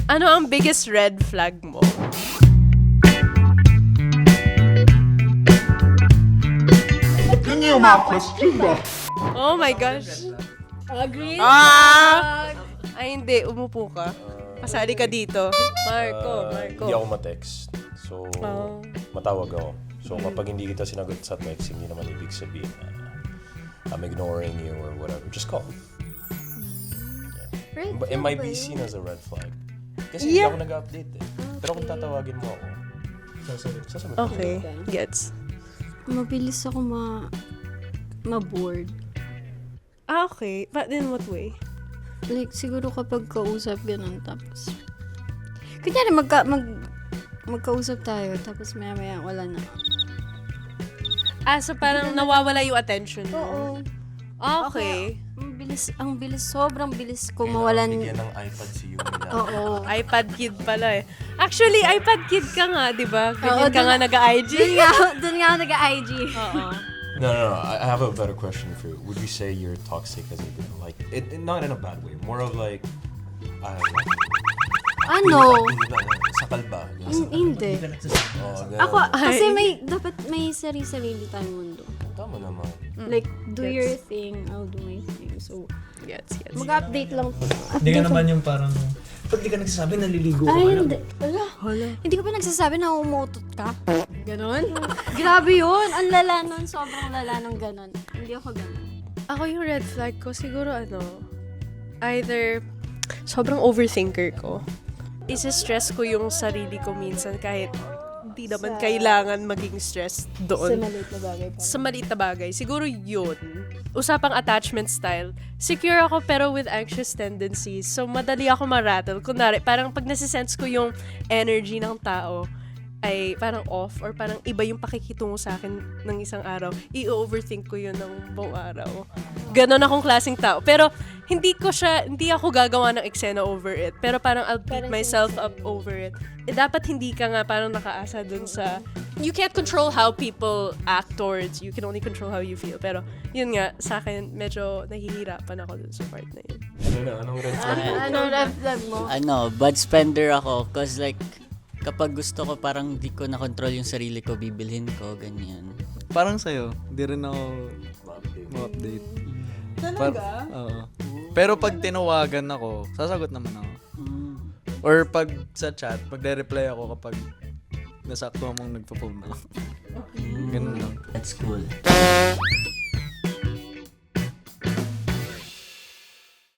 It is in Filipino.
Ano ang biggest red flag mo? Yun yung mga question ba? Oh my gosh. Agree? Ay, hindi. Umupo ka. Pasali ka dito. Marco. Hindi ako ma-text. So, matawag ako. So, kapag hindi kita sinagot sa text, hindi naman ibig sabihin na I'm ignoring you or whatever. Just call. Red But it flag might ba be yun? seen as a red flag. Kasi hindi ako nag-update eh. Pero kung tatawagin mo ako, sasagot ko. Okay. Gets. Mabilis ako ma-bored. Okay. But in what way? Like, siguro kapag kausap ganun, tapos... Kunyari, magkausap tayo, tapos maya-maya wala na. So parang nawawala yung attention mo? Oo. Okay. Ang bilis, sobrang bilis ko mawalan. Bigyan ng iPad si Yumi. Oo. iPad kid pala eh. Actually, iPad kid ka nga, di ba? Ganyan ka nga nag-IG. Doon nga ako nag-IG. Oo. No. I have a better question for you. Would you say you're toxic as a girl? Like, not in a bad way. More of like, Ano? sakal ba? Hindi. Oh, Ako, kasi dapat may sarili tayong mundo. Tama naman. Like, do your thing, I'll do my thing. So, Yes. mag-update lang. Hindi ka naman yung parang, pag di ka nagsasabi, naliligo ka Ay, lang. hindi. Hala. Hindi ko pa nagsasabi na umutot ka. Ganon? Grabe yun. Ang lala nun. Sobrang lala ng ganon. Hindi ako ganon. Ako yung red flag ko, siguro either sobrang overthinker ko. Isa-stress ko yung sarili ko minsan kahit hindi naman kailangan maging stressed doon. maliit na bagay pa. Sa maliit na bagay. Siguro yun. Usapang attachment style. Secure ako pero with anxious tendencies. So, madali ako ma-rattle. Kunwari, parang pag nasisense ko yung energy ng tao ay parang off or parang iba yung pakikitungo sa akin ng isang araw, i-overthink ko yun ng buong araw. Ganon akong klaseng tao. Pero, hindi ako gagawa ng eksena over it. Pero parang I'll beat myself up over it. Dapat hindi ka nga parang nakaasa dun sa... You can't control how people act towards you. You can only control how you feel. Pero, yun nga, sa akin, medyo nahihirapan ako dun sa part na yun. Anong red flag? Ano red flag mo? Bud spender ako. Cause like, kapag gusto ko parang di ko na-control yung sarili ko, bibilhin ko, ganyan. Parang sa'yo, di rin ako ma-update. Talaga? Oo. Pero pag tinawagan ako, sasagot naman ako. Or pag sa chat, magre-reply ako kapag nasakto mong nagpo-phone ako. Ganun lang. That's cool.